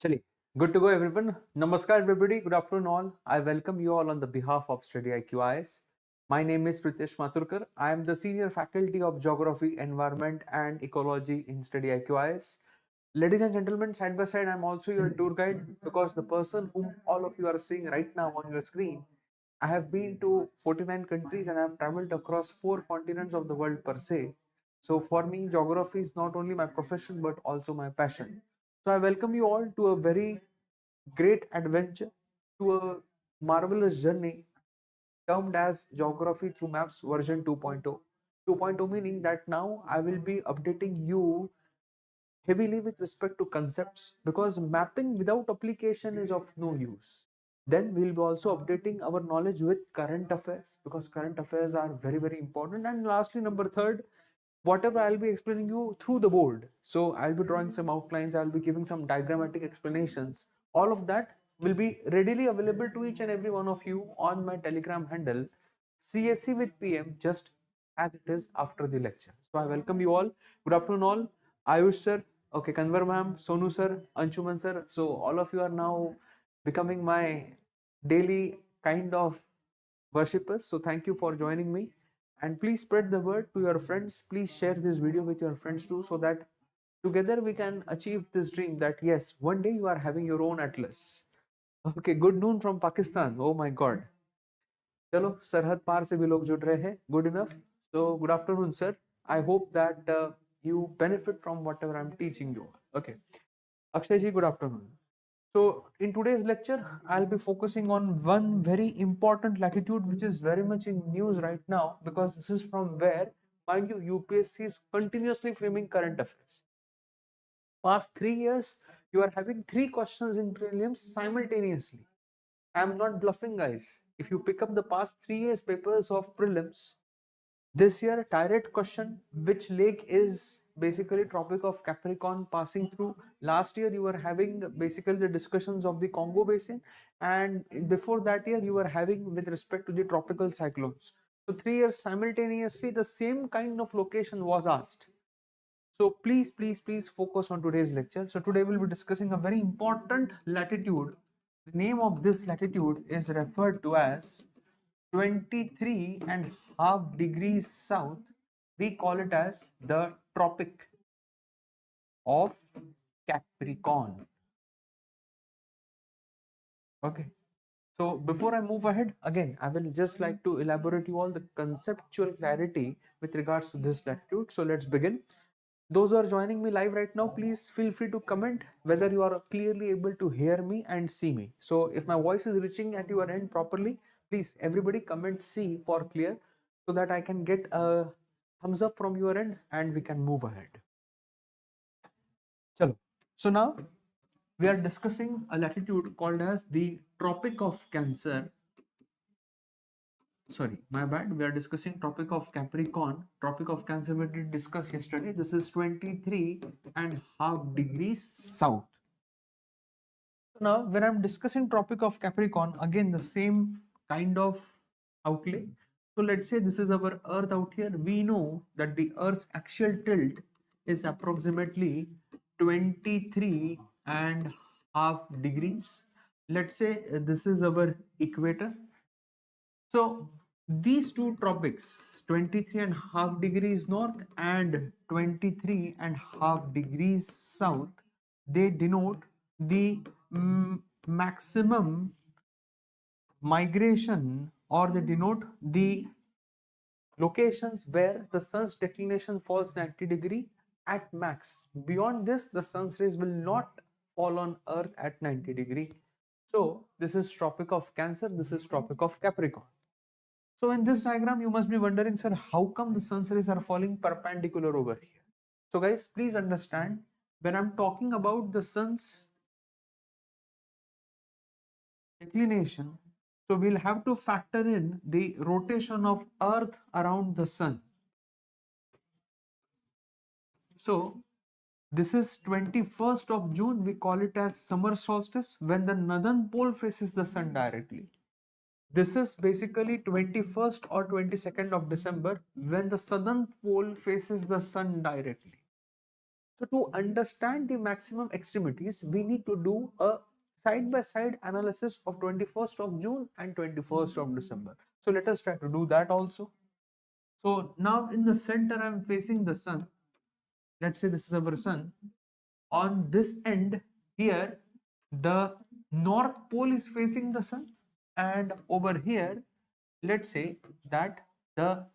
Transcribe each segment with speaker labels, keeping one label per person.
Speaker 1: Chali, good to go everyone. Namaskar everybody. Good afternoon all. I welcome you all on the behalf of StudyIQ IS. My name is Pritesh Maturkar. I am the senior faculty of Geography, Environment and Ecology in StudyIQ IS. Ladies and gentlemen, side by side, I'm also your tour guide because the person whom all of you are seeing right now on your screen, I have been to 49 countries and I have traveled across 4 continents of the world per se. So for me, geography is not only my profession but also my passion. So I welcome you all to a very great adventure, to a marvelous journey termed as Geography Through Maps version 2.0. 2.0 meaning that now I will be updating you heavily with respect to concepts because mapping without application is of no use. Then we'll be also updating our knowledge with current affairs because current affairs are very important. And lastly, number third, whatever I'll be explaining you through the board. So I'll be drawing some outlines, I'll be giving some diagrammatic explanations. All of that will be readily available to each and every one of you on my Telegram handle, CSC with PM, just as it is after the lecture. So I welcome you all. Good afternoon all. Ayush sir, okay, Kanwar ma'am, Sonu sir, Anshuman sir. So all of you are now becoming my daily kind of worshippers. So thank you for joining me. And please spread the word to your friends. Please share this video with your friends too, so that together we can achieve this dream that yes, one day you are having your own atlas. Okay, good noon from Pakistan. Oh my God. चलो सरहद पार से भी लोग जुड़ रहे हैं. Good enough. So good afternoon, sir. I hope that you benefit from whatever I'm teaching you. Okay. Akshay ji, good afternoon. So in today's lecture, I'll be focusing on one very important latitude which is very much in news right now because this is from where, mind you, UPSC is continuously framing current affairs. Past 3 years, you are having 3 questions in prelims simultaneously. I'm not bluffing, guys. If you pick up the past 3 years papers of prelims, this year direct question, which lake is basically Tropic of Capricorn passing through. Last year you were having basically the discussions of the Congo basin, and before that year you were having with respect to the tropical cyclones. So 3 years simultaneously the same kind of location was asked. So please focus on today's lecture. So today we'll be discussing a very important latitude. The name of this latitude is referred to as 23 and half degrees south. We call it as the Tropic of Capricorn. Okay. So before I move ahead, again, I will just like to elaborate you all the conceptual clarity with regards to this latitude. So let's begin. Those who are joining me live right now, please feel free to comment whether you are clearly able to hear me and see me. So if my voice is reaching at your end properly, please everybody comment C for clear so that I can get a thumbs up from your end and we can move ahead. Chalo. So now we are discussing a latitude called as the Tropic of Cancer. Sorry, my bad. We are discussing Tropic of Capricorn. Tropic of Cancer we did discuss yesterday. This is 23 and half degrees south. Now, when I'm discussing Tropic of Capricorn, again the same kind of outlay. So let's say this is our Earth out here. We know that the Earth's axial tilt is approximately 23 and half degrees. Let's say this is our equator. So these two tropics, 23 and half degrees north and 23 and half degrees south, they denote the maximum migration, or they denote the locations where the sun's declination falls 90 degree at max. Beyond this, the sun's rays will not fall on Earth at 90 degree. So this is Tropic of Cancer, this is Tropic of Capricorn. So in this diagram, you must be wondering, sir, how come the sun's rays are falling perpendicular over here? So guys, please understand, when I'm talking about the sun's declination, so we'll have to factor in the rotation of Earth around the sun. So this is 21st of June, we call it as summer solstice, when the northern pole faces the sun directly. This is basically 21st or 22nd of December when the southern pole faces the sun directly. So to understand the maximum extremities, we need to do a side-by-side analysis of 21st of June and 21st of December. So let us try to do that also. So now in the center, I'm facing the sun. Let's say this is our sun. On this end here, the North Pole is facing the sun, and over here, let's say that the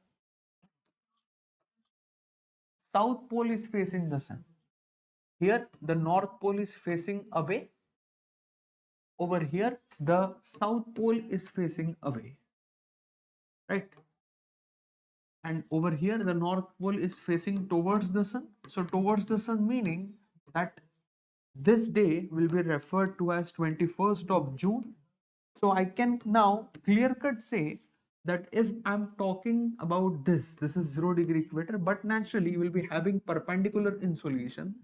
Speaker 1: South Pole is facing the sun. Here, the North Pole is facing away. Over here, the South Pole is facing away, right? And over here, the North Pole is facing towards the sun. So towards the sun, meaning that this day will be referred to as 21st of June. So I can now clear cut say that if I'm talking about this is 0-degree equator, but naturally you will be having perpendicular insolation.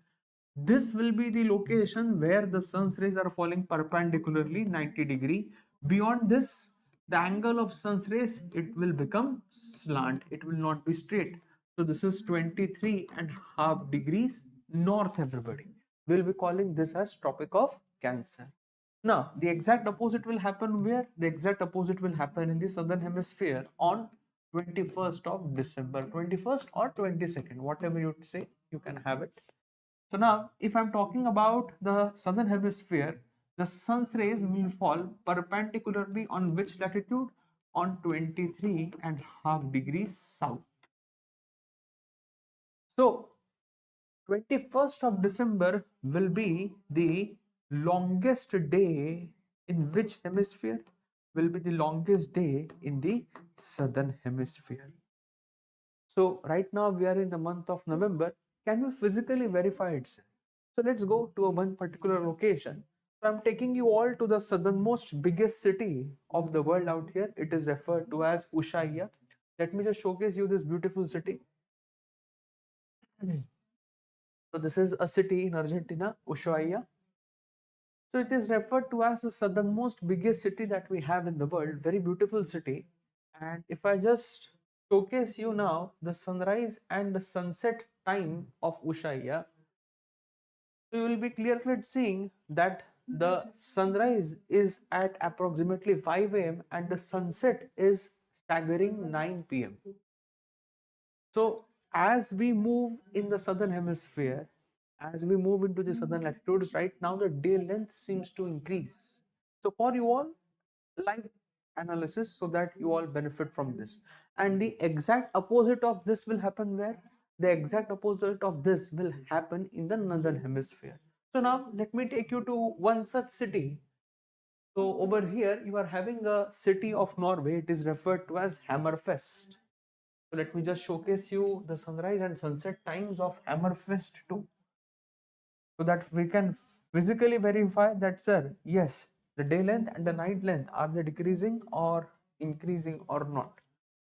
Speaker 1: This will be the location where the sun's rays are falling perpendicularly 90-degree. Beyond this, the angle of sun's rays, it will become slant. It will not be straight. So this is 23.5 degrees north, everybody. We'll be calling this as Tropic of Cancer. Now, the exact opposite will happen where? The exact opposite will happen in the southern hemisphere on 21st of December, 21st or 22nd, whatever you say, you can have it. So now, if I'm talking about the southern hemisphere, the sun's rays will fall perpendicularly on which latitude? On 23.5 degrees south. So, 21st of December will be the longest day in which hemisphere? Will be the longest day in the southern hemisphere. So right now we are in the month of November. Can we physically verify it, sir? So let's go to one particular location. So I'm taking you all to the southernmost biggest city of the world out here. It is referred to as Ushuaia. Let me just showcase you this beautiful city. So this is a city in Argentina, Ushuaia. So it is referred to as the southernmost biggest city that we have in the world. Very beautiful city. And if I just showcase you now the sunrise and the sunset time of Ushuaia, so you will be clearly seeing that the sunrise is at approximately 5 a.m. and the sunset is staggering 9 p.m. So as we move in the southern hemisphere, as we move into the southern latitudes, right now the day length seems to increase. So for you all, live analysis so that you all benefit from this. And the exact opposite of this will happen where? The exact opposite of this will happen in the northern hemisphere. So now let me take you to one such city. So over here you are having a city of Norway. It is referred to as Hammerfest. So let me just showcase you the sunrise and sunset times of Hammerfest too, so that we can physically verify that, sir, yes, the day length and the night length, are they decreasing or increasing or not?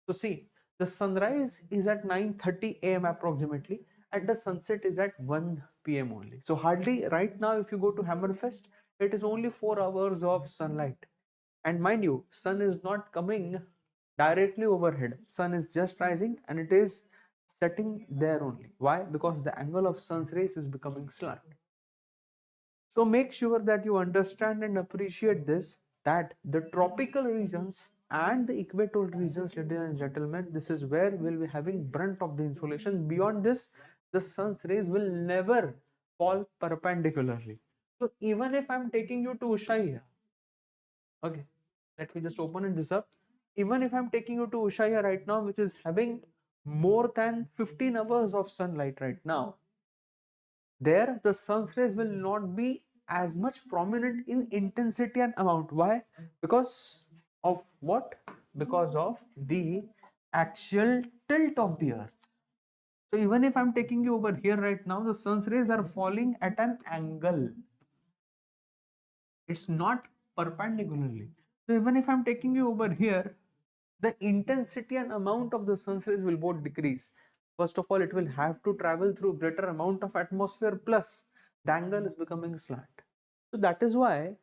Speaker 1: So see, the sunrise is at 9:30 a.m. approximately and the sunset is at 1 p.m. only. So hardly right now if you go to Hammerfest, it is only 4 hours of sunlight. And mind you, sun is not coming directly overhead. Sun is just rising and it is setting there only. Why? Because the angle of sun's rays is becoming slant. So make sure that you understand and appreciate this, that the tropical regions and the equatorial regions, ladies and gentlemen, this is where we'll be having brunt of the insolation. Beyond this, the sun's rays will never fall perpendicularly. So even if I'm taking you to Ushuaia, okay, let me just open this up. Even if I'm taking you to Ushuaia right now, which is having more than 15 hours of sunlight right now, there the sun's rays will not be as much prominent in intensity and amount. Why? Because of what? Because of the axial tilt of the earth. So even if I'm taking you over here right now, the sun's rays are falling at an angle. It's not perpendicularly. So even if I'm taking you over here, the intensity and amount of the sun's rays will both decrease. First of all, it will have to travel through greater amount of atmosphere, plus the angle is becoming slant. So that is why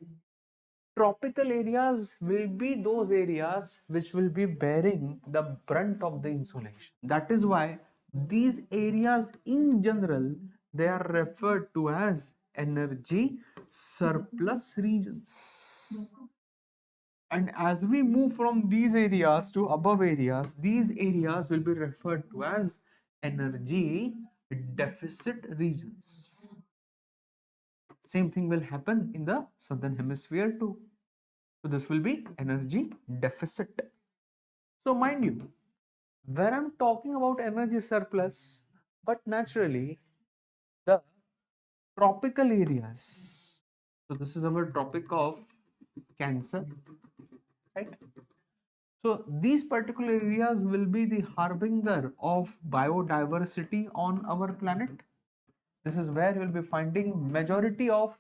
Speaker 1: tropical areas will be those areas which will be bearing the brunt of the insolation. That is why these areas in general they are referred to as energy surplus regions. And as we move from these areas to above areas, these areas will be referred to as energy deficit regions. Same thing will happen in the southern hemisphere too. So this will be energy deficit. So mind you, where I'm talking about energy surplus, but naturally the tropical areas. So this is our Tropic of Cancer, right? So these particular areas will be the harbinger of biodiversity on our planet. This is where you will be finding majority of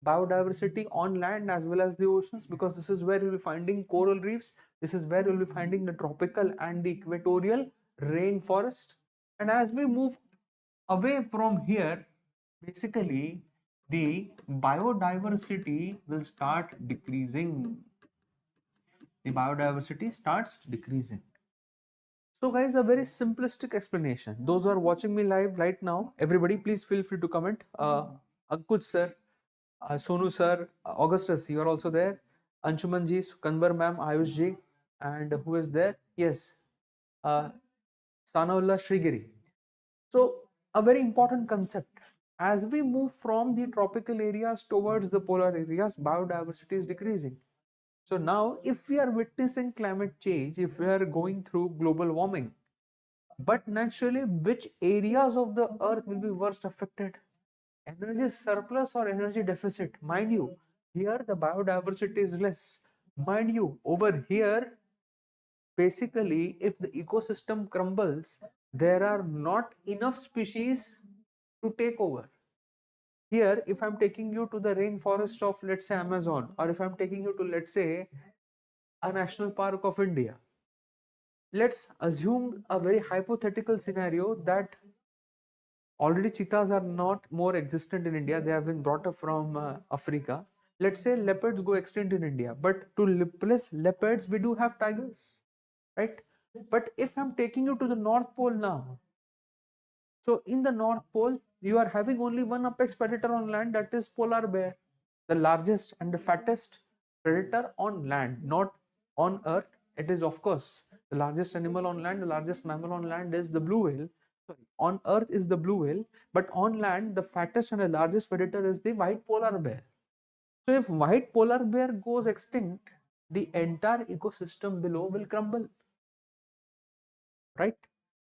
Speaker 1: biodiversity on land as well as the oceans, because this is where you will be finding coral reefs. This is where you will be finding the tropical and the equatorial rainforest. And as we move away from here, basically the biodiversity will start decreasing. The biodiversity starts decreasing. So guys, a very simplistic explanation. Those who are watching me live right now, everybody please feel free to comment. Ankush sir, Sonu sir, Augustus, you are also there. Anshuman ji, Kanwar ma'am, Ayush ji, and who is there? Yes, uh, Sanaullah Shrigiri. So a very important concept. As we move from the tropical areas towards the polar areas, biodiversity is decreasing. So now if we are witnessing climate change, if we are going through global warming, but naturally which areas of the earth will be worst affected? Energy surplus or energy deficit? Mind you, here the biodiversity is less. Mind you, over here, basically, if the ecosystem crumbles, there are not enough species to take over. Here, if I'm taking you to the rainforest of, let's say, Amazon, or if I'm taking you to, let's say, a national park of India, let's assume a very hypothetical scenario that already cheetahs are not more existent in India. They have been brought up from Africa. Let's say leopards go extinct in India, but to replace leopards, we do have tigers, right? But if I'm taking you to the North Pole now, so in the North Pole, you are having only one apex predator on land, that is polar bear, the largest and the fattest predator on land, not on earth. It is, of course, the largest animal on land, the largest mammal on land is the blue whale. Sorry, on earth is the blue whale, but on land, the fattest and the largest predator is the white polar bear. So if white polar bear goes extinct, the entire ecosystem below will crumble, right?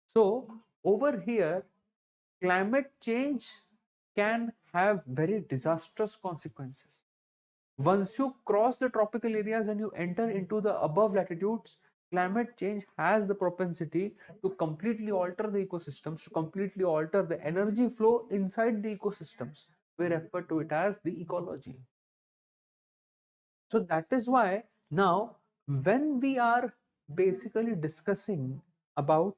Speaker 1: So over here, climate change can have very disastrous consequences. Once you cross the tropical areas and you enter into the above latitudes, climate change has the propensity to completely alter the ecosystems, to completely alter the energy flow inside the ecosystems. We refer to it as the ecology. So that is why now, when we are basically discussing about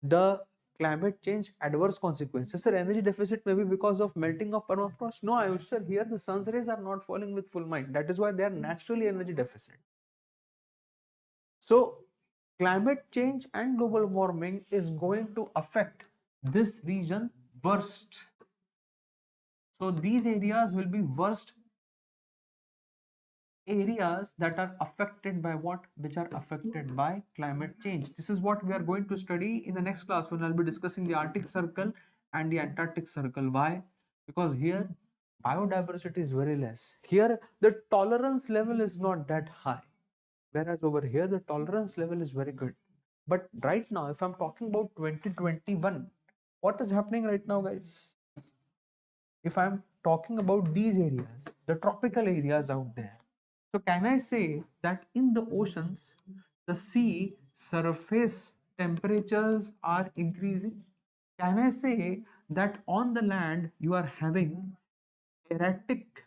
Speaker 1: the climate change adverse consequences, sir, energy deficit may be because of melting of permafrost. No, Ayush sir, here the sun's rays are not falling with full might. That is why they are naturally energy deficit. So climate change and global warming is going to affect this region worst. So these areas will be worst areas that are affected by what? Which are affected by climate change. This is what we are going to study in the next class, when I'll be discussing the Arctic Circle and the Antarctic Circle. Why? Because here biodiversity is very less. Here the tolerance level is not that high, whereas over here the tolerance level is very good. But right now, if I'm talking about 2021, what is happening right now, guys? If I'm talking about these areas, the tropical areas out there, so can I say that in the oceans, the sea surface temperatures are increasing? Can I say that on the land you are having erratic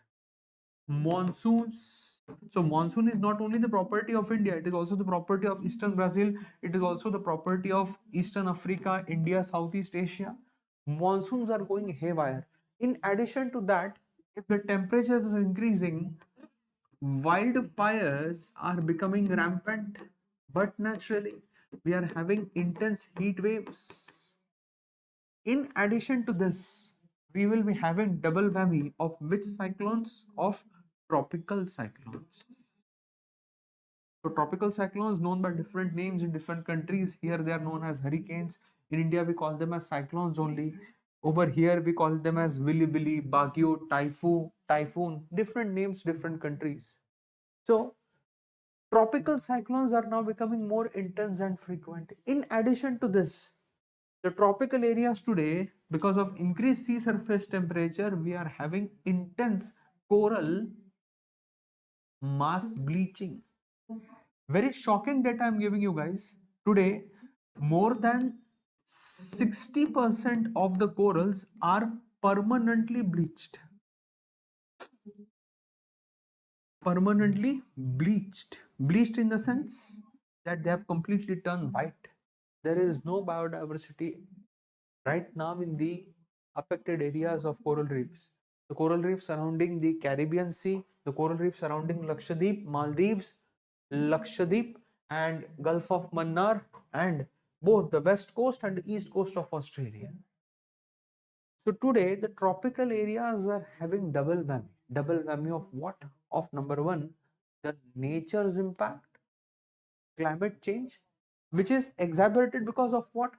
Speaker 1: monsoons? So monsoon is not only the property of India, it is also the property of Eastern Brazil, it is also the property of Eastern Africa, India, Southeast Asia. Monsoons are going haywire. In addition to that, if the temperatures are increasing, wildfires are becoming rampant, but naturally we are having intense heat waves. In addition to this, we will be having double whammy of which cyclones? Of tropical cyclones. So tropical cyclones known by different names in different countries. Here they are known as hurricanes. In India we call them as cyclones only. Over here we call them as Willy Willy, Bagyo, Typhoon. Different names, different countries. So tropical cyclones are now becoming more intense and frequent. In addition to this, the tropical areas today, because of increased sea surface temperature, we are having intense coral mass bleaching. Very shocking data I'm giving you guys. Today, more than 60% of the corals are permanently bleached. Permanently bleached. Bleached in the sense that they have completely turned white. There is no biodiversity right now in the affected areas of coral reefs. The coral reef surrounding the Caribbean Sea, the coral reef surrounding Lakshadweep, Maldives, Lakshadweep and Gulf of Mannar, and both the west coast and the east coast of Australia. So today the tropical areas are having double whammy. Double whammy of what? Of number one, the nature's impact, climate change, which is exacerbated because of what?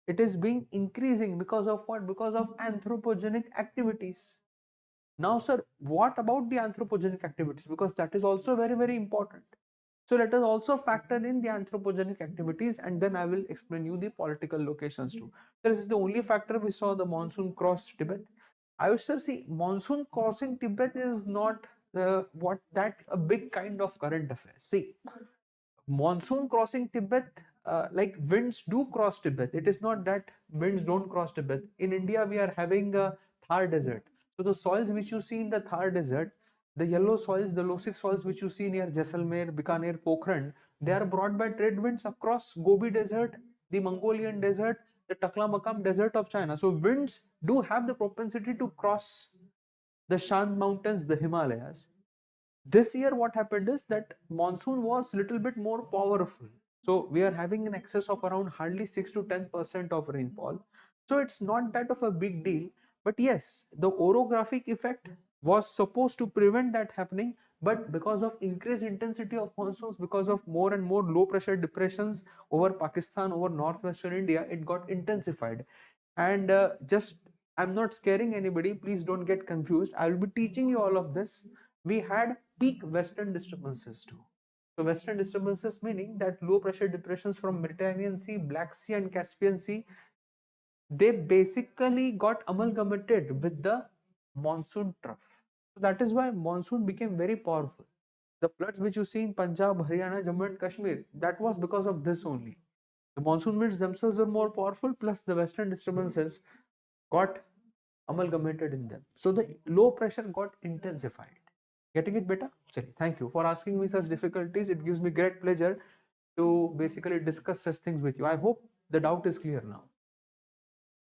Speaker 1: It is being increasing because of what? Because of anthropogenic activities. Now, sir, what about the anthropogenic activities? Because that is also very, very important. So let us also factor in the anthropogenic activities, and then I will explain you the political locations too. This is the only factor we saw: the monsoon crossed Tibet. I would say, see, monsoon crossing Tibet is not what that a big kind of current affair. See, monsoon crossing Tibet, like winds do cross Tibet. It is not that winds don't cross Tibet. In India, we are having a Thar desert. So the soils which you see in the Thar desert, the yellow soils, the losic soils which you see near Jaisalmer, Bikaner, Pokhran, they are brought by trade winds across Gobi Desert, the Mongolian Desert, the Taklamakam Desert of China. So winds do have the propensity to cross the Shan Mountains, the Himalayas. This year what happened is that monsoon was little bit more powerful, so we are having an excess of around hardly 6 to 10% of rainfall. So it's not that of a big deal, but yes, the orographic effect was supposed to prevent that happening, but because of increased intensity of monsoons, because of more and more low pressure depressions over Pakistan, over northwestern India, it got intensified. And just, I'm not scaring anybody, please don't get confused, I will be teaching you all of this. We had peak western disturbances too. So western disturbances meaning that low pressure depressions from Mediterranean Sea, Black Sea and Caspian Sea, they basically got amalgamated with the monsoon trough. So that is why monsoon became very powerful. The floods which you see in Punjab, Haryana, Jammu and Kashmir, that was because of this only. The monsoon winds themselves were more powerful, plus the western disturbances got amalgamated in them. So the low pressure got intensified. Getting it better? Chali, thank you for asking me such difficulties. It gives me great pleasure to basically discuss such things with you. I hope the doubt is clear now.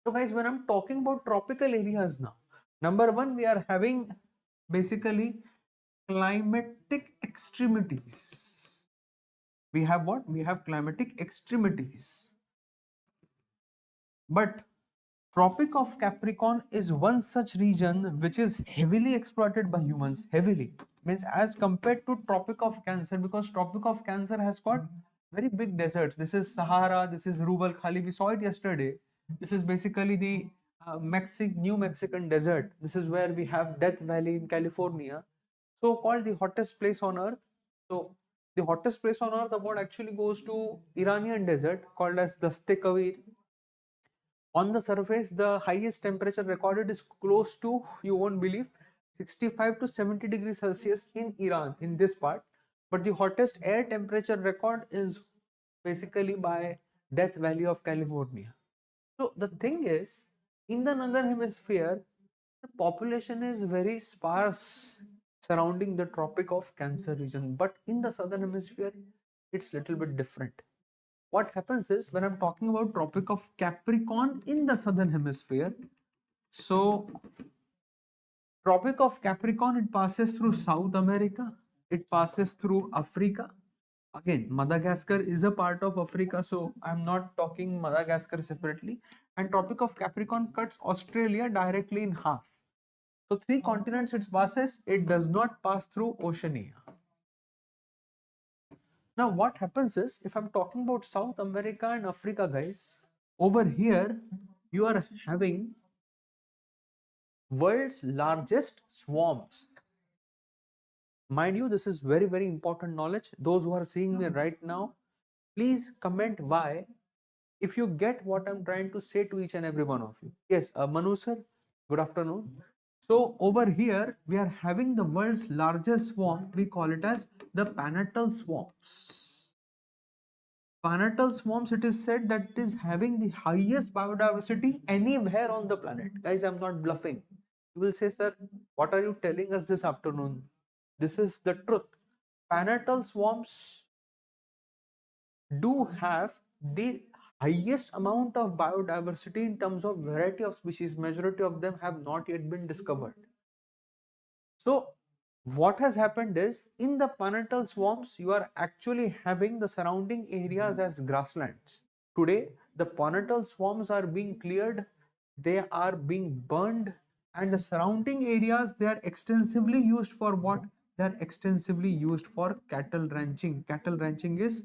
Speaker 1: So guys, when I'm talking about tropical areas now, number one, we are having basically climatic extremities. We have what? We have climatic extremities. But Tropic of Capricorn is one such region which is heavily exploited by humans. Heavily means as compared to Tropic of Cancer, because Tropic of Cancer has got very big deserts. This is Sahara, this is Rub al Khali. We saw it yesterday. This is basically the New Mexican desert. This is where we have Death Valley in California, so called the hottest place on earth. So the hottest place on earth award actually goes to Iranian desert called as Daste Kavir. On the surface, the highest temperature recorded is close to, you won't believe, 65 to 70 degrees Celsius in Iran, in this part. But the hottest air temperature record is basically by Death Valley of California. So the thing is, in the northern hemisphere, the population is very sparse surrounding the Tropic of Cancer region. But in the southern hemisphere, it's little bit different. What happens is, when I'm talking about Tropic of Capricorn in the southern hemisphere, so Tropic of Capricorn, it passes through South America, it passes through Africa, Again, Madagascar is a part of Africa, so I'm not talking Madagascar separately. And Tropic of Capricorn cuts Australia directly in half. So three continents it passes, it does not pass through Oceania. Now what happens is, if I'm talking about South America and Africa, guys, over here you are having world's largest swamps. Mind you, this is very, very important knowledge. Those who are seeing me right now, please comment why if you get what I'm trying to say to each and every one of you. Yes, Manu sir, good afternoon. So over here, we are having the world's largest swamp. We call it as the Panatal swamps. Panatal swamps, it is said that it is having the highest biodiversity anywhere on the planet. Guys, I'm not bluffing. You will say, sir, what are you telling us this afternoon? This is the truth. Panatal swamps do have the highest amount of biodiversity in terms of variety of species. Majority of them have not yet been discovered. So what has happened is, in the Panatal swamps, you are actually having the surrounding areas as grasslands. Today, the Panatal swamps are being cleared, they are being burned, and the surrounding areas, they are extensively used for what? They are extensively used for cattle ranching. Cattle ranching is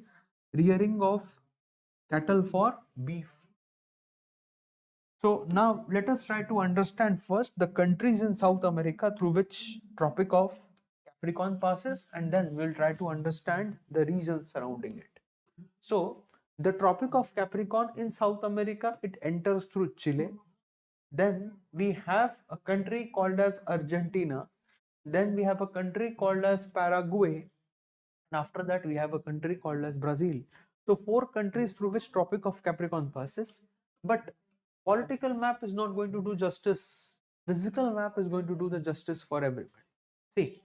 Speaker 1: rearing of cattle for beef. So now let us try to understand first the countries in South America through which Tropic of Capricorn passes, and then we'll try to understand the regions surrounding it. So the Tropic of Capricorn in South America, it enters through Chile. Then we have a country called as Argentina. Then we have a country called as Paraguay. And after that, we have a country called as Brazil. So four countries through which Tropic of Capricorn passes. But political map is not going to do justice. Physical map is going to do the justice for everybody. See,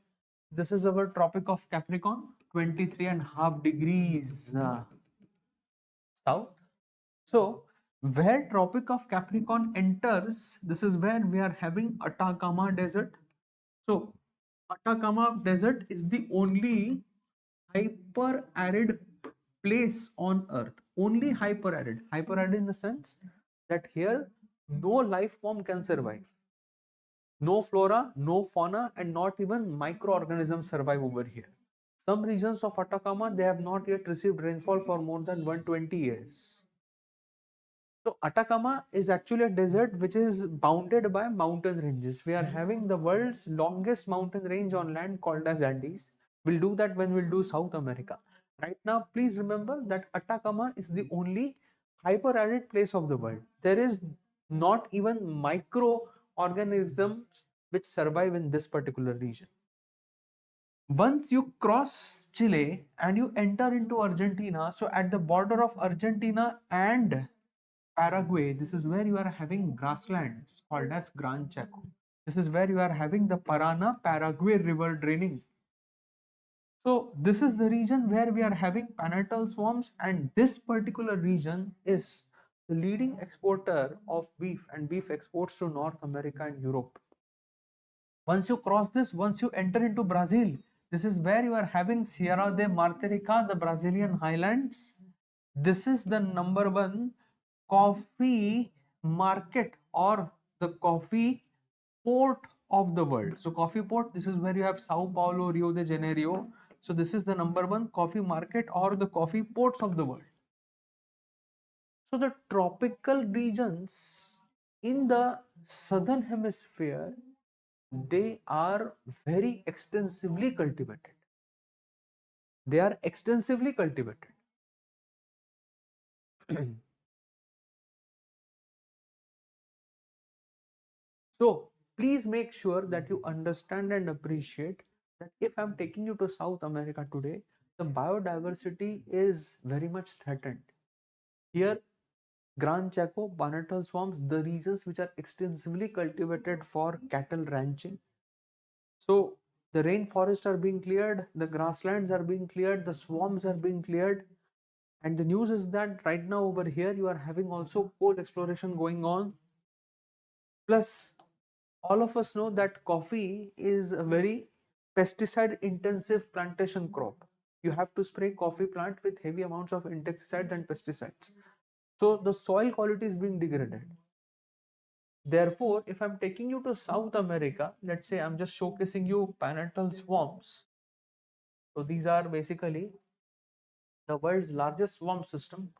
Speaker 1: this is our Tropic of Capricorn, 23.5 degrees south. So where Tropic of Capricorn enters, this is where we are having Atacama Desert. So Atacama Desert is the only hyper arid place on earth. Only hyper arid. Hyper arid in the sense that here no life form can survive. No flora, no fauna, and not even microorganisms survive over here. Some regions of Atacama, they have not yet received rainfall for more than 120 years. So Atacama is actually a desert which is bounded by mountain ranges. We are having the world's longest mountain range on land called as Andes. We'll do that when we'll do South America. Right now, please remember that Atacama is the only hyper-arid place of the world. There is not even microorganisms which survive in this particular region. Once you cross Chile and you enter into Argentina, so at the border of Argentina and Paraguay, this is where you are having grasslands called as Gran Chaco. This is where you are having the Parana Paraguay river draining. So this is the region where we are having Panatal swamps, and this particular region is the leading exporter of beef and beef exports to North America and Europe. Once you cross this, once you enter into Brazil, this is where you are having Sierra de Martirica, the Brazilian highlands. This is the number one coffee market or the coffee port of the world. So coffee port, this is where you have Sao Paulo, Rio de Janeiro. So this is the number one coffee market or the coffee ports of the world. So the tropical regions in the southern hemisphere, they are very extensively cultivated. They are extensively cultivated. So please make sure that you understand and appreciate that if I'm taking you to South America today, the biodiversity is very much threatened. Here, Gran Chaco, Panatal swamps, the regions which are extensively cultivated for cattle ranching. So the rainforests are being cleared, the grasslands are being cleared, the swamps are being cleared. And the news is that right now over here, you are having also coal exploration going on. Plus, all of us know that coffee is a very pesticide intensive plantation crop. You have to spray coffee plant with heavy amounts of insecticides and pesticides. So the soil quality is being degraded. Therefore, if I'm taking you to South America, let's say I'm just showcasing you pineapple swamps. So these are basically the world's largest swamp system.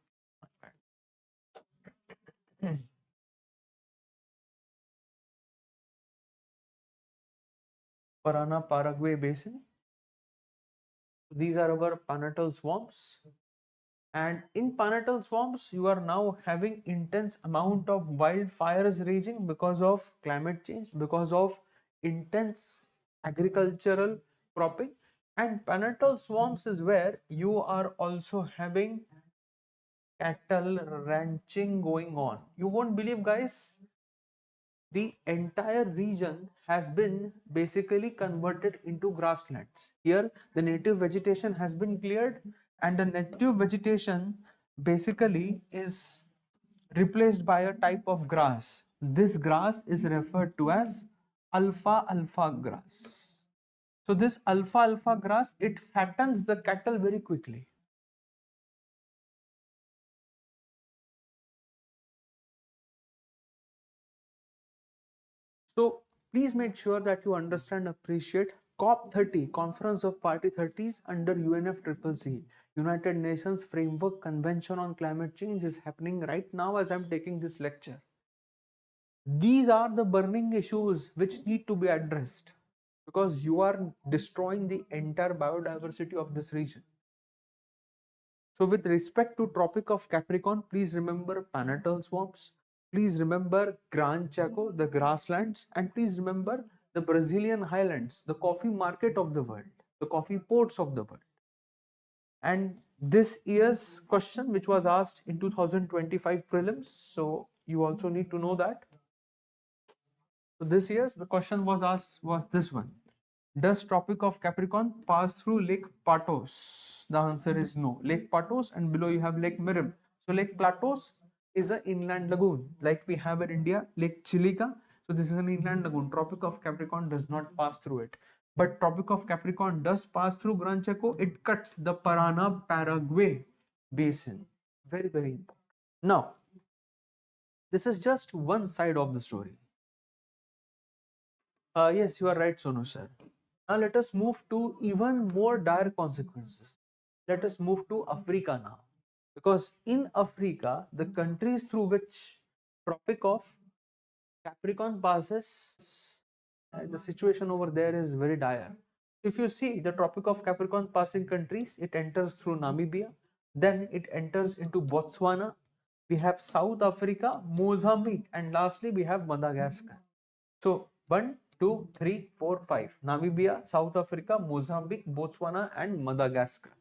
Speaker 1: Parana Paraguay Basin. These are our pineapple swamps. And in pineapple swamps, you are now having intense amount of wildfires raging because of climate change, because of intense agricultural cropping. And pineapple swamps is where you are also having cattle ranching going on. You won't believe, guys, the entire region has been basically converted into grasslands. Here, the native vegetation has been cleared, and the native vegetation basically is replaced by a type of grass. This grass is referred to as alfalfa grass. So this alfalfa grass, it fattens the cattle very quickly. So please make sure that you understand, appreciate COP30, Conference of Party 30s under UNFCCC, United Nations Framework Convention on Climate Change, is happening right now as I'm taking this lecture. These are the burning issues which need to be addressed because you are destroying the entire biodiversity of this region. So with respect to Tropic of Capricorn, please remember pineapple swamps, please remember Gran Chaco, the grasslands, and please remember the Brazilian highlands, the coffee market of the world, the coffee ports of the world. And this year's question, which was asked in 2025 prelims, so you also need to know that. So this year's the question was asked was this one. Does Tropic of Capricorn pass through Lake Patos? The answer is no. Lake Patos, and below you have Lake Mirim. So Lake Patos is an inland lagoon like we have in India, Lake Chilica. So this is an inland lagoon. Tropic of Capricorn does not pass through it. But Tropic of Capricorn does pass through Gran Chaco. It cuts the Parana Paraguay basin. Very, very important. Now, this is just one side of the story. Yes, you are right, Sonu sir. Now let us move to even more dire consequences. Let us move to Africa now. Because in Africa, the countries through which Tropic of Capricorn passes, the situation over there is very dire. If you see the Tropic of Capricorn passing countries, it enters through Namibia, then it enters into Botswana, we have South Africa, Mozambique, and lastly we have Madagascar. So 1, 2, 3, 4, 5. Namibia, South Africa, Mozambique, Botswana, and Madagascar.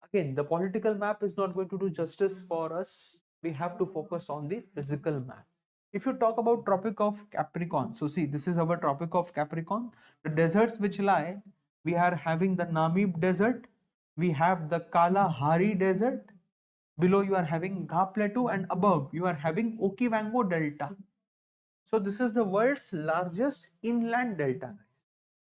Speaker 1: Again, the political map is not going to do justice for us. We have to focus on the physical map. If you talk about Tropic of Capricorn, so see, this is our Tropic of Capricorn. The deserts which lie, we are having the Namib Desert, we have the Kalahari Desert, below you are having Gha Plateau, and above you are having Okavango Delta. So this is the world's largest inland delta.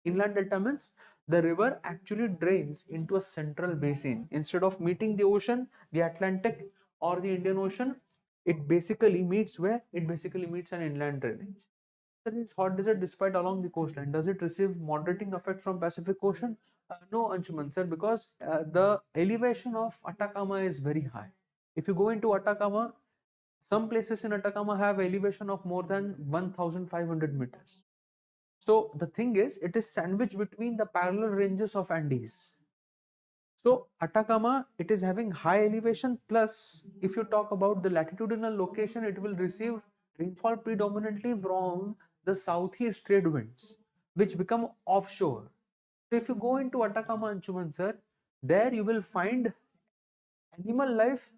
Speaker 1: Inland delta means the river actually drains into a central basin. Instead of meeting the ocean, the Atlantic or the Indian Ocean, it basically meets where? It basically meets an inland drainage. So this hot desert despite along the coastline. Does it receive moderating effect from Pacific Ocean? No, Anshuman sir, because the elevation of Atacama is very high. If you go into Atacama, some places in Atacama have elevation of more than 1500 meters. So the thing is, it is sandwiched between the parallel ranges of Andes. So Atacama, it is having high elevation, plus if you talk about the latitudinal location, it will receive rainfall predominantly from the southeast trade winds, which become offshore. So if you go into Atacama, Anshuman sir, there you will find animal life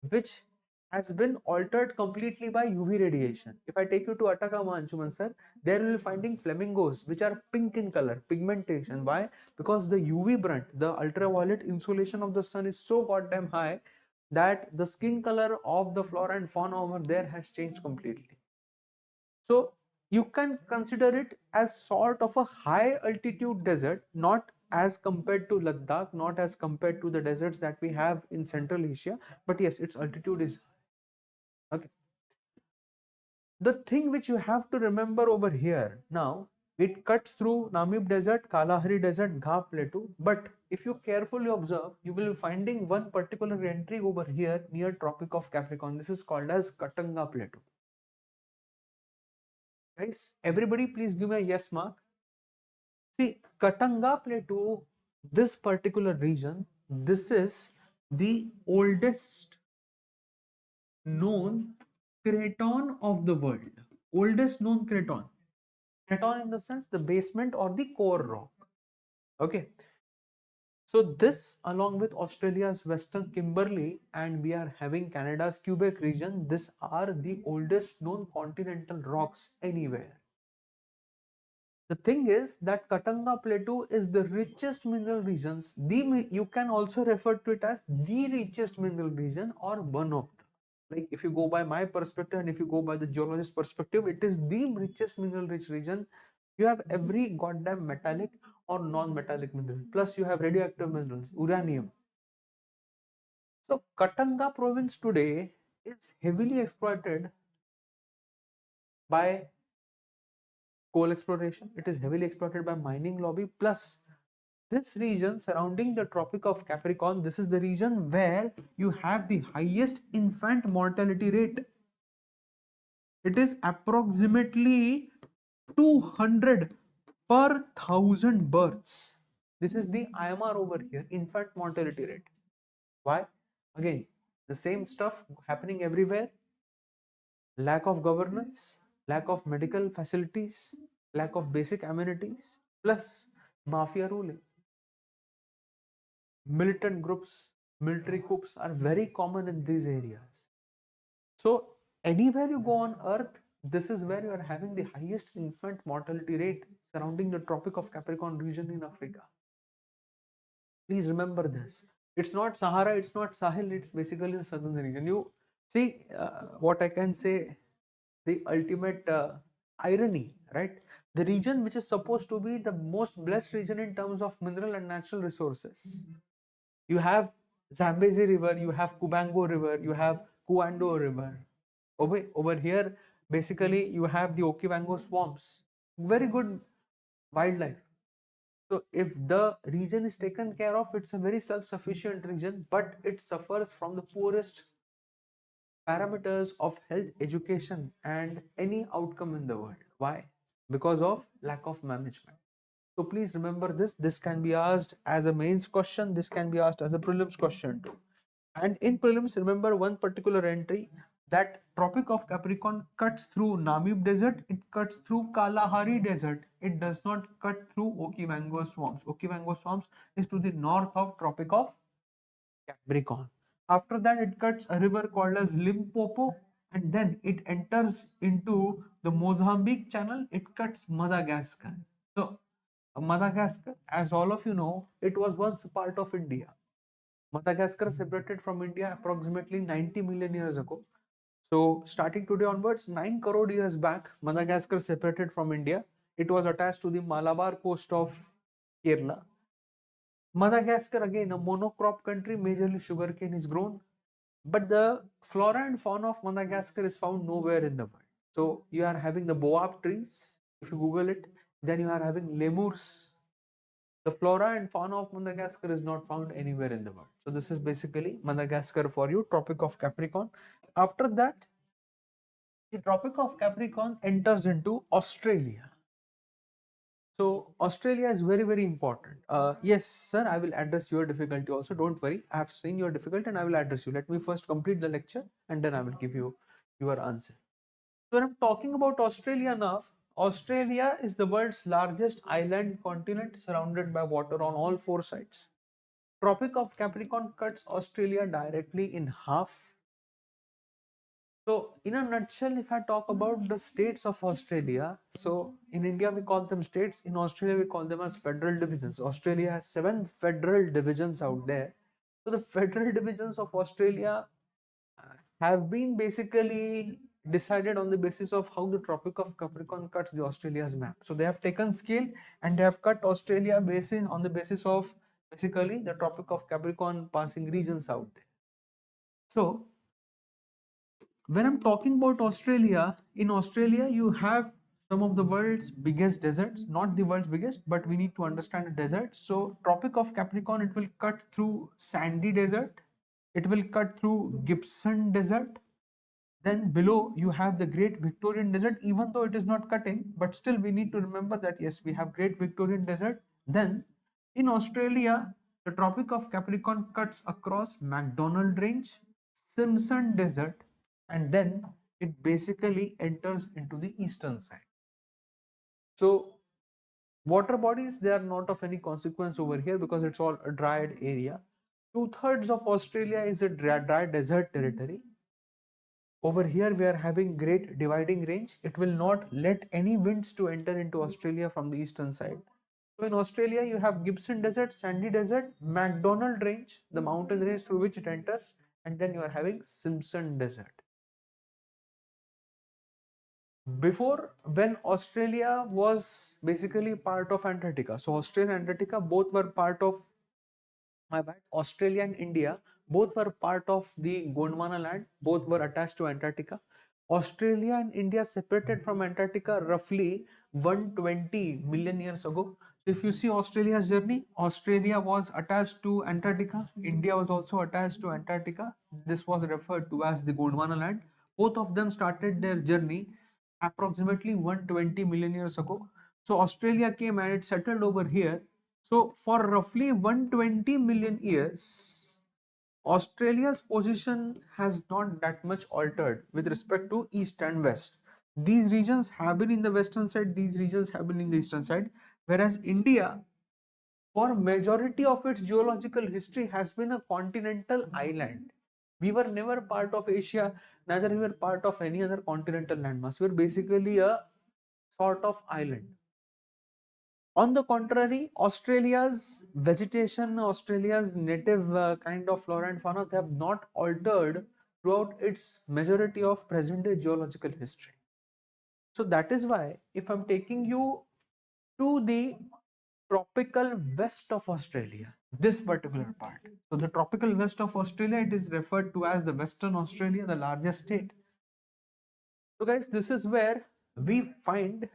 Speaker 1: which has been altered completely by UV radiation. If I take you to Atacama, Anshuman sir, there you will be finding flamingos which are pink in color, pigmentation. Why? Because the UV brunt, the ultraviolet insolation of the sun is so goddamn high that the skin color of the flora and fauna over there has changed completely. So you can consider it as sort of a high altitude desert, not as compared to Ladakh, not as compared to the deserts that we have in Central Asia, but yes, its altitude is okay. The thing which you have to remember over here now, it cuts through Namib Desert, Kalahari Desert, Gha Plateau. But if you carefully observe, you will be finding one particular entry over here near Tropic of Capricorn. This is called as Katanga Plateau. Guys, everybody please give me a yes mark. See, Katanga Plateau, this particular region, this is the oldest known craton of the world. Oldest known craton. Craton in the sense the basement or the core rock. Okay. So this along with Australia's Western Kimberley and we are having Canada's Quebec region, these are the oldest known continental rocks anywhere. The thing is that Katanga Plateau is the richest mineral regions. You can also refer to it as the richest mineral region or one of the. Like if you go by my perspective and if you go by the geologist perspective, it is the richest mineral rich region. You have every goddamn metallic or non-metallic mineral. Plus you have radioactive minerals, uranium. So Katanga province today is heavily exploited by coal exploration. It is heavily exploited by mining lobby. Plus this region surrounding the Tropic of Capricorn, this is the region where you have the highest infant mortality rate. It is approximately 200 per 1000 births. This is the IMR over here, infant mortality rate. Why? Again, the same stuff happening everywhere. Lack of governance, lack of medical facilities, lack of basic amenities, plus mafia ruling. Militant groups, military coups are very common in these areas. So anywhere you go on earth, this is where you are having the highest infant mortality rate surrounding the Tropic of Capricorn region in Africa. Please remember this. It's not Sahara, it's not Sahel, it's basically the southern region. You see what I can say, the ultimate irony, right? The region which is supposed to be the most blessed region in terms of mineral and natural resources. You have Zambezi River, you have Kubango River, you have Kuando River. Over here, basically, you have the Okavango swamps. Very good wildlife. So, if the region is taken care of, it's a very self-sufficient region, but it suffers from the poorest parameters of health, education, and any outcome in the world. Why? Because of lack of management. So please remember this. This can be asked as a mains question. This can be asked as a prelims question too. And in prelims, remember one particular entry that Tropic of Capricorn cuts through Namib Desert. It cuts through Kalahari Desert. It does not cut through Okavango Swamps. Okavango Swamps is to the north of Tropic of Capricorn. After that, it cuts a river called as Limpopo and then it enters into the Mozambique Channel. It cuts Madagascar. So Madagascar, as all of you know, it was once a part of India. Madagascar separated from India approximately 90 million years ago. So starting today onwards, 9 crore years back, Madagascar separated from India. It was attached to the Malabar coast of Kerala. Madagascar, again, a monocrop country, majorly sugarcane is grown. But the flora and fauna of Madagascar is found nowhere in the world. So you are having the boab trees, if you Google it, then you are having lemurs. The flora and fauna of Madagascar is not found anywhere in the world. So this is basically Madagascar for you, Tropic of Capricorn. After that, the Tropic of Capricorn enters into Australia. So Australia is very, very important. Yes, sir, I will address your difficulty also. Don't worry. I have seen your difficulty and I will address you. Let me first complete the lecture and then I will give you your answer. So when I'm talking about Australia now, Australia is the world's largest island continent surrounded by water on all four sides. Tropic of Capricorn cuts Australia directly in half. So in a nutshell, if I talk about the states of Australia, so in India we call them states, in Australia we call them as federal divisions. Australia has 7 federal divisions out there. So the federal divisions of Australia have been basically decided on the basis of how the Tropic of Capricorn cuts the Australia's map. So they have taken scale and they have cut Australia basin on the basis of basically the Tropic of Capricorn passing regions out there. So when I'm talking about Australia, in Australia you have some of the world's biggest deserts, not the world's biggest, but we need to understand the deserts. So Tropic of Capricorn, it will cut through Sandy Desert, it will cut through Gibson Desert. Then below you have the Great Victorian Desert, even though it is not cutting, but still we need to remember that yes, we have Great Victorian Desert. Then in Australia, the Tropic of Capricorn cuts across McDonald Range, Simpson Desert, and then it basically enters into the eastern side. So water bodies, they are not of any consequence over here because it's all a dried area. 2/3 of Australia is a dry desert territory. Over here we are having Great Dividing Range. It will not let any winds to enter into Australia from the eastern side. So in Australia you have Gibson Desert, Sandy Desert, McDonald Range, the mountain range through which it enters, and then you are having Simpson Desert. Before, when Australia was basically part of Antarctica, so Australia and Antarctica both were part of, my bad, Australia and India both were part of the Gondwana land, both were attached to Antarctica. Australia and India separated from Antarctica roughly 120 million years ago. So if you see Australia's journey, Australia was attached to Antarctica, India was also attached to Antarctica. This was referred to as the Gondwana land. Both of them started their journey approximately 120 million years ago. So Australia came and it settled over here. So for roughly 120 million years, Australia's position has not that much altered with respect to east and west. These regions have been in the western side, these regions have been in the eastern side, whereas India, for majority of its geological history, has been a continental island. We were never part of Asia, neither we were part of any other continental landmass. We were basically a sort of island. On the contrary, Australia's vegetation, Australia's native kind of flora and fauna, they have not altered throughout its majority of present day geological history. So that is why if I'm taking you to the tropical west of Australia, this particular part. So the tropical west of Australia, it is referred to as the Western Australia, the largest state. So guys, this is where we find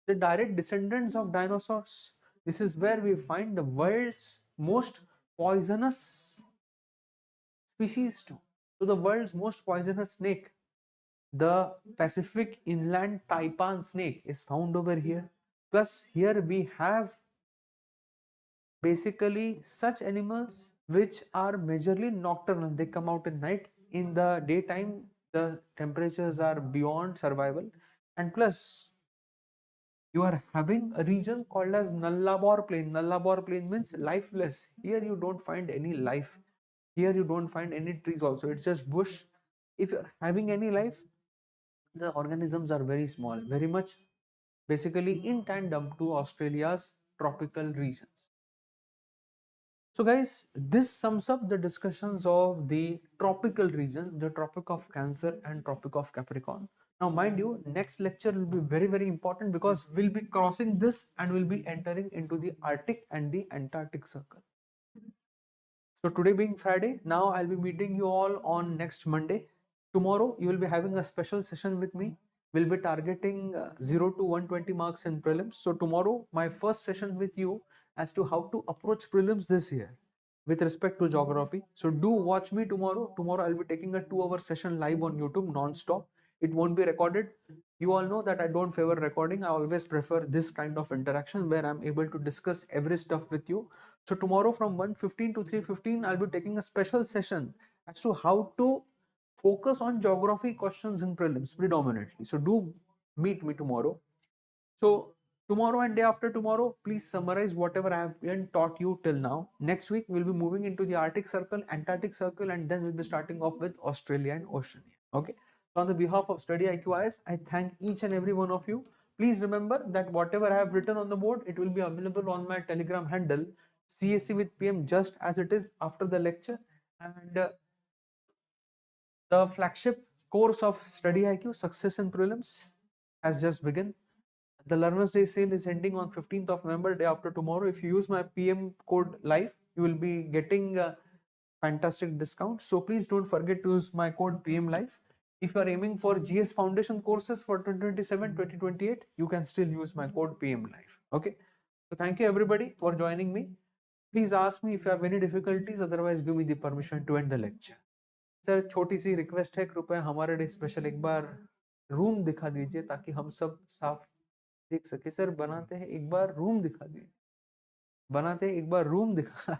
Speaker 1: the direct descendants of dinosaurs. This is where we find the world's most poisonous species too. So the world's most poisonous snake, the Pacific inland taipan snake, is found over here. Plus here we have basically such animals which are majorly nocturnal. They come out at night. In the daytime the temperatures are beyond survival, and plus you are having a region called as Nullarbor Plain. Nullarbor Plain means lifeless. Here you don't find any life. Here you don't find any trees also. It's just bush. If you're having any life, the organisms are very small, very much basically in tandem to Australia's tropical regions. So guys, this sums up the discussions of the tropical regions, the Tropic of Cancer and Tropic of Capricorn. Now mind you, next lecture will be very, very important because we'll be crossing this and we'll be entering into the Arctic and the Antarctic Circle. So today being Friday, now I'll be meeting you all on next Monday. Tomorrow you will be having a special session with me. We'll be targeting 0 to 120 marks in prelims. So tomorrow my first session with you as to how to approach prelims this year with respect to geography. So do watch me tomorrow. Tomorrow I'll be taking a 2-hour session live on YouTube non-stop. It won't be recorded. You all know that I don't favor recording. I always prefer this kind of interaction where I'm able to discuss every stuff with you. So tomorrow from 1:15 to 3:15, I'll be taking a special session as to how to focus on geography questions in prelims predominantly. So do meet me tomorrow. So tomorrow and day after tomorrow, please summarize whatever I have been taught you till now. Next week, we'll be moving into the Arctic Circle, Antarctic Circle, and then we'll be starting off with Australia and Oceania. Okay. So on the behalf of StudyIQ IS, I thank each and every one of you. Please remember that whatever I have written on the board, it will be available on my Telegram handle, CSC with PM, just as it is after the lecture. And the flagship course of StudyIQ Success in Prelims has just begun. The Learners Day sale is ending on 15th of November, day after tomorrow. If you use my PM code live, you will be getting a fantastic discount. So please don't forget to use my code PM live. If you are aiming for GS Foundation courses for 2027-2028, you can still use my code PM live. Okay. So thank you everybody for joining me. Please ask me if you have any difficulties. Otherwise, give me the permission to end the lecture. Sir छोटी सी request है, कृपया हमारे लिए special एक बार room दिखा दीजिए ताकि हम सब साफ देख सके. सर बनाते हैं, एक बार रूम दिखा दीजिए. बनाते हैं, एक बार रूम दिखा.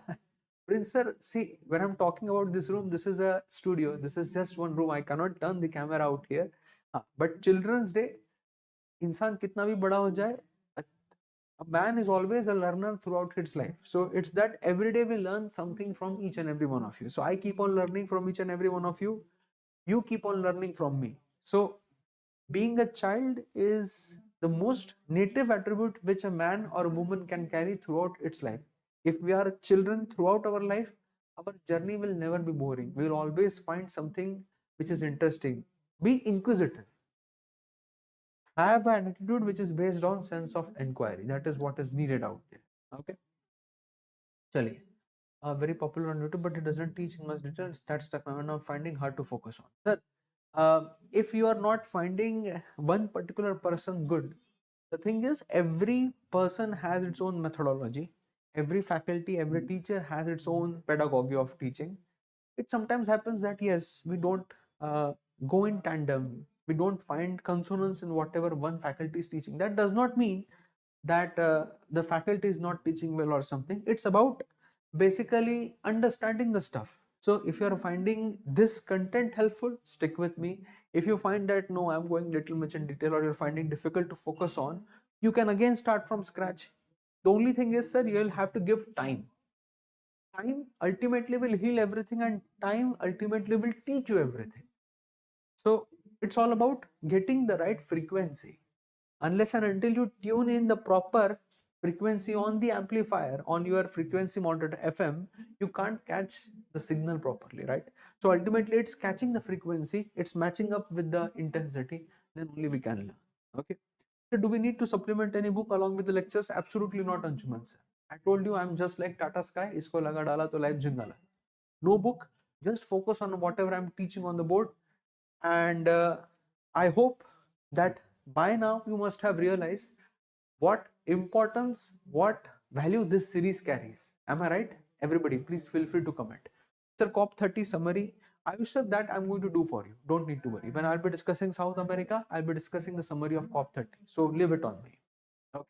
Speaker 1: Prince sir, see, when I'm talking about this room, this is a studio. This is just one room. I cannot turn the camera out here. But Children's Day, इंसान कितना भी बड़ा हो जाए, a man is always a learner throughout his life. So it's that every day we learn something from each and every one of you. So I keep on learning from each and every one of you. You keep on learning from me. So being a child is the most native attribute which a man or a woman can carry throughout its life. If we are children throughout our life, our journey will never be boring. We will always find something which is interesting. Be inquisitive. Have an attitude which is based on sense of inquiry. That is what is needed out there. Okay. Chali. Very popular on YouTube, but it doesn't teach in much detail. That's the phenomenon of finding hard to focus on. Sir, if you are not finding one particular person good, the thing is every person has its own methodology. Every faculty, every teacher has its own pedagogy of teaching. It sometimes happens that yes, we don't go in tandem. We don't find consonance in whatever one faculty is teaching. That does not mean that the faculty is not teaching well or something. It's about basically understanding the stuff. So if you are finding this content helpful, stick with me. If you find that no, I'm going little much in detail, or you're finding difficult to focus on, you can again start from scratch. The only thing is, sir, you'll have to give time. Time ultimately will heal everything, and time ultimately will teach you everything. So it's all about getting the right frequency. Unless and until you tune in the proper frequency on the amplifier, on your frequency modulator FM, you can't catch the signal properly, right? So ultimately it's catching the frequency, it's matching up with the intensity, then only we can learn. Okay. So do we need to supplement any book along with the lectures? Absolutely not, Anshuman sir. I told you I'm just like Tata Sky, isko laga dala to life jindala. No book, just focus on whatever I'm teaching on the board. And I hope that by now you must have realized what importance, what value this series carries. Am I right? Everybody, please feel free to comment. Sir, COP30 summary, I wish sir that I'm going to do for you. Don't need to worry. When I'll be discussing South America, I'll be discussing the summary of COP30. So leave it on me. Okay.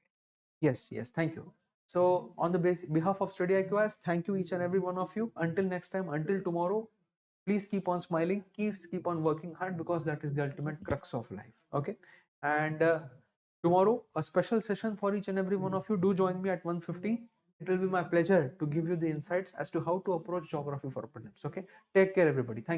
Speaker 1: Yes, thank you. So on the behalf of StudyIQ, thank you each and every one of you. Until next time, until tomorrow, please keep on smiling, keep on working hard, because that is the ultimate crux of life. Okay. And tomorrow a special session for each and every one of you. Do join me at 1:50. It will be my pleasure to give you the insights as to how to approach geography for prelims. Okay. Take care everybody. Thank you.